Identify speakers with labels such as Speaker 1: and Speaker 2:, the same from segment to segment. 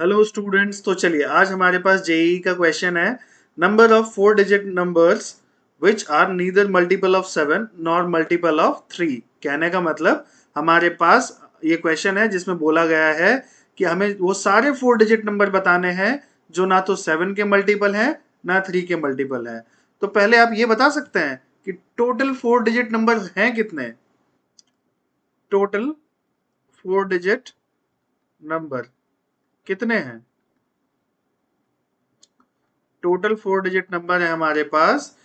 Speaker 1: Hello students. तो चलिए आज हमारे पास जेईई का क्वेश्चन है। Number of 4 digit numbers which are neither multiple of 7 nor multiple of 3। कहने का मतलब हमारे पास ये क्वेश्चन है जिसमें बोला गया है कि हमें वो सारे 4 डिजिट नंबर बताने हैं जो ना तो 7 के मल्टीपल हैं ना 3 के मल्टीपल हैं। तो पहले आप ये बता सकते हैं कि टोटल 4 डिजिट नंबर हैं कितने। टोटल 4 डिजिट नंबर कितने हैं। टोटल 4 डिजिट नंबर है हमारे पास।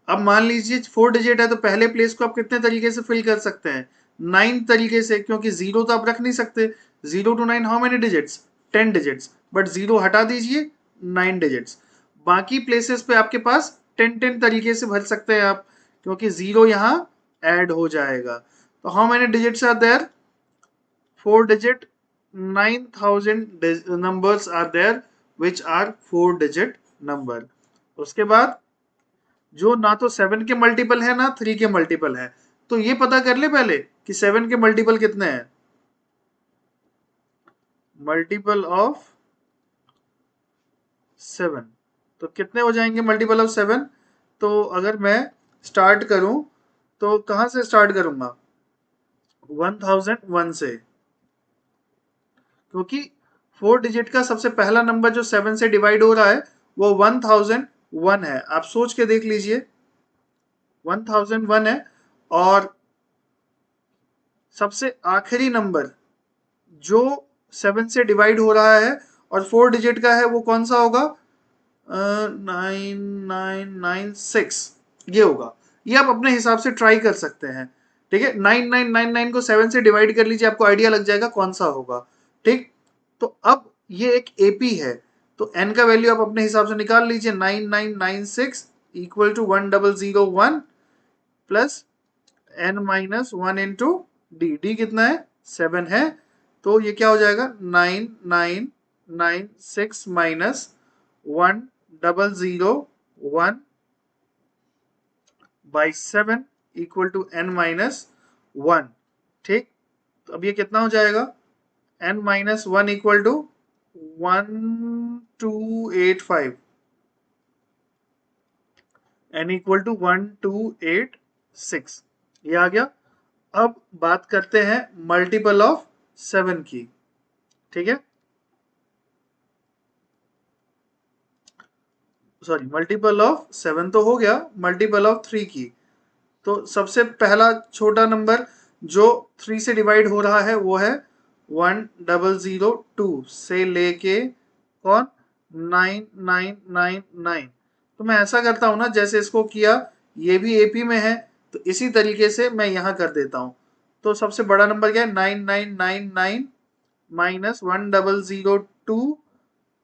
Speaker 1: अब मान लीजिए 4 डिजिट है तो पहले प्लेस को आप कितने तरीके से फिल कर सकते हैं। 9 तरीके से, क्योंकि जीरो तो आप रख नहीं सकते। 0 to 9 how many digits, 10 digits. But zero हटा दीजिए, 9 डिजिट्स। बाकी प्लेसेस पे आपके पास 10 तरीके से भर सकते हैं आप, क्योंकि जीरो यहाँ ऐड हो जाएगा। तो how many digits are there, 4 digit, 9000 numbers are there which are 4 digit number. उसके बाद जो ना तो 7 के मल्टीपल है ना 3 के मल्टीपल है, तो ये पता कर ले पहले कि 7 के मल्टीपल कितने हैं। मल्टीपल ऑफ 7 तो कितने हो जाएंगे मल्टीपल ऑफ 7। तो अगर मैं स्टार्ट करूं तो कहां से स्टार्ट करूंगा, 1001 से, क्योंकि 4 डिजिट का सबसे पहला नंबर जो 7 से डिवाइड हो रहा है वो 1001 है। आप सोच के देख लीजिए, 1001 है। और सबसे आखिरी नंबर जो 7 से डिवाइड हो रहा है और 4 डिजिट का है वो कौन सा होगा, 9996 ये होगा। ये आप अपने हिसाब से ट्राई कर सकते हैं। ठीक है, 9999 को 7 से डिवाइड कर लीजिए, आपको आइडिया लग जाएगा कौन सा होगा। ठीक, तो अब ये एक एपी है, तो एन का वैल्यू आप अपने हिसाब से निकाल लीजिए। 9996 equal to 1001 plus n minus 1 into d. D कितना है, 7 है। तो ये क्या हो जाएगा, 9996 minus 1001 by 7 equal to n minus 1। ठीक, तो अब ये कितना हो जाएगा, n minus 1 equal to 1285, n equal to 1286, ये आ गया। अब बात करते हैं मल्टीपल ऑफ 7 की। ठीक है, सॉरी, मल्टीपल ऑफ 7 तो हो गया, मल्टीपल ऑफ 3 की। तो सबसे पहला छोटा नंबर जो 3 से डिवाइड हो रहा है वो है 1002 से लेके कौन, 9999। तो मैं ऐसा करता हूं ना, जैसे इसको किया, ये भी एपी में है, तो इसी तरीके से मैं यहां कर देता हूं। तो सबसे बड़ा नंबर क्या है, 9999 minus 1002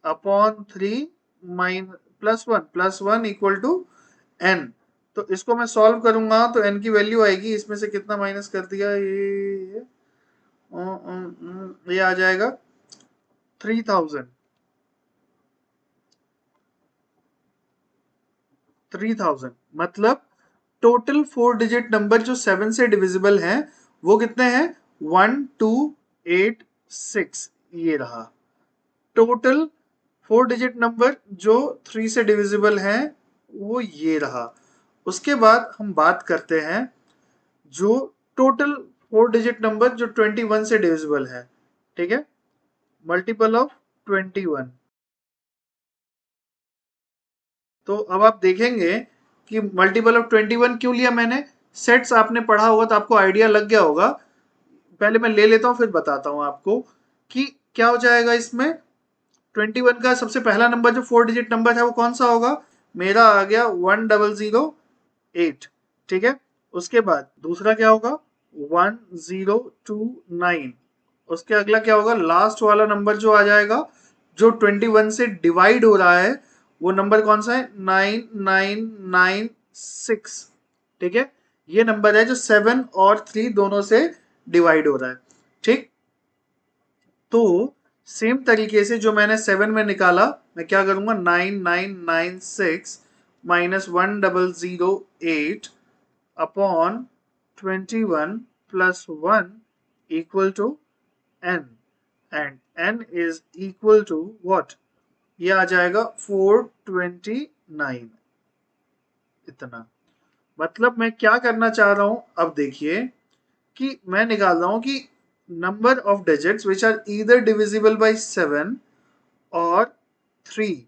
Speaker 1: upon 3 mine plus one equal to n. तो इसको मैं सॉल्व करूंगा तो एन की वैल्यू आएगी, इसमें से कितना माइनस कर दिया, ये आ जाएगा 3000। 3000 मतलब टोटल 4 डिजिट नंबर जो 7 से डिविजिबल हैं वो कितने हैं, 1286। ये रहा टोटल 4 डिजिट नंबर जो 3 से डिविजिबल हैं, वो ये रहा। उसके बाद हम बात करते हैं जो टोटल 4 डिजिट नंबर जो 21 से डिविजिबल है। ठीक है, मल्टीपल ऑफ 21। तो अब आप देखेंगे कि मल्टीपल ऑफ 21 क्यों लिया मैंने। सेट्स आपने पढ़ा होगा तो आपको आइडिया लग गया होगा। पहले मैं ले लेता हूं फिर बताता हूं आपको कि क्या हो जाएगा इसमें। 21 का सबसे पहला नंबर जो 4 डिजिट नंबर है वो कौन सा होगा, मेरा आ गया 1008। ठीक है, उसके बाद दूसरा क्या होगा, 1029। उसके अगला क्या होगा, लास्ट वाला नंबर जो आ जाएगा जो 21 से डिवाइड हो रहा है वो नंबर कौन सा है, 9996। ठीक है, ये नंबर है जो 7 और 3 दोनों से डिवाइड हो रहा है। ठीक, तो सेम तरीके से जो मैंने 7 में निकाला, मैं क्या करूंगा, 9996 minus 1008 upon 21 plus 1 equal to n. And n is equal to what, ये आ जाएगा 429। इतना मतलब मैं क्या करना चाह रहा हूं, अब देखिए कि मैं निकाल रहा हूं कि number of digits which are either divisible by 7 और 3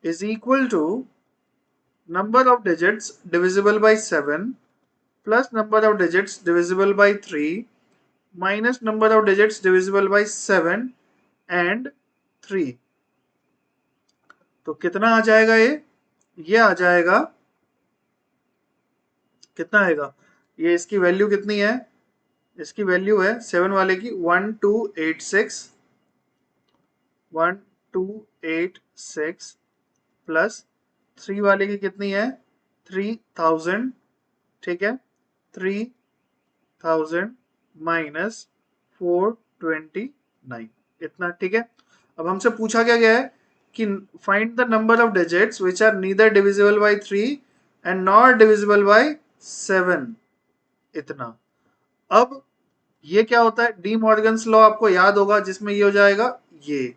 Speaker 1: is equal to number of digits divisible by 7 plus number of digits divisible by 3 minus number of digits divisible by 7 and 3। तो कितना आ जाएगा ये आ जाएगा, कितना आएगा, ये इसकी वैल्यू कितनी है, इसकी वैल्यू है 7 वाले की 1286, 1286 प्लस 3 वाले की कितनी है 3000, ठीक है, 3000 माइनस 429, इतना, ठीक है। अब हमसे पूछा क्या गया है कि find the number of digits which are neither divisible by 3 and not divisible by 7, इतना। अब ये क्या होता है, डी मॉर्गन्स लॉ आपको याद होगा, जिसमें ये हो जाएगा ये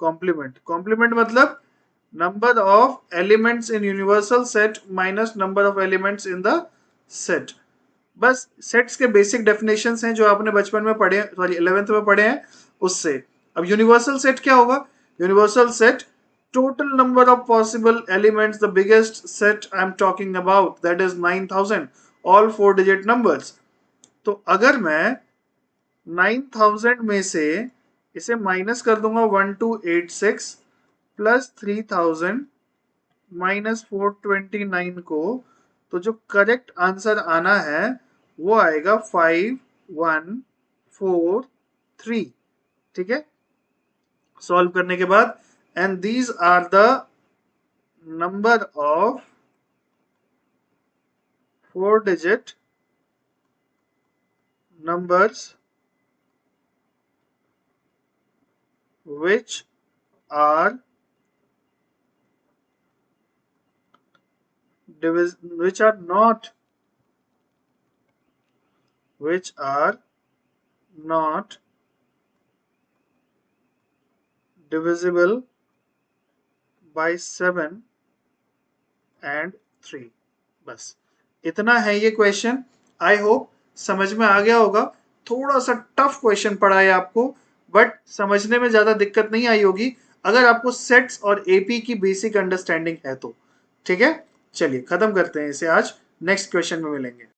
Speaker 1: कॉम्प्लीमेंट। कॉम्प्लीमेंट मतलब number of elements in universal set minus number of elements in the set. बस सेट्स के बेसिक डेफिनेशंस हैं जो आपने बचपन में पढ़े, सॉरी 11th में पढ़े हैं उससे। अब यूनिवर्सल सेट क्या होगा, universal set total number of possible elements, the biggest set I'm talking about, that is 9000, all 4 digit numbers। तो अगर मैं 9000 में से इसे माइनस कर दूंगा 1286 प्लस 3000 माइनस 429 को, तो जो करेक्ट आंसर आना है वो आएगा 5143, ठीक है। सॉल्व करने के बाद, and these are the number of 4 digit numbers which are not divisible by 7 and 3। बस इतना है ये क्वेश्चन। आई होप समझ में आ गया होगा। थोड़ा सा टफ क्वेश्चन पड़ा है आपको, बट समझने में ज्यादा दिक्कत नहीं आई होगी अगर आपको सेट्स और एपी की बेसिक अंडरस्टैंडिंग है तो। ठीक है, चलिए खत्म करते हैं इसे आज, नेक्स्ट क्वेश्चन में मिलेंगे।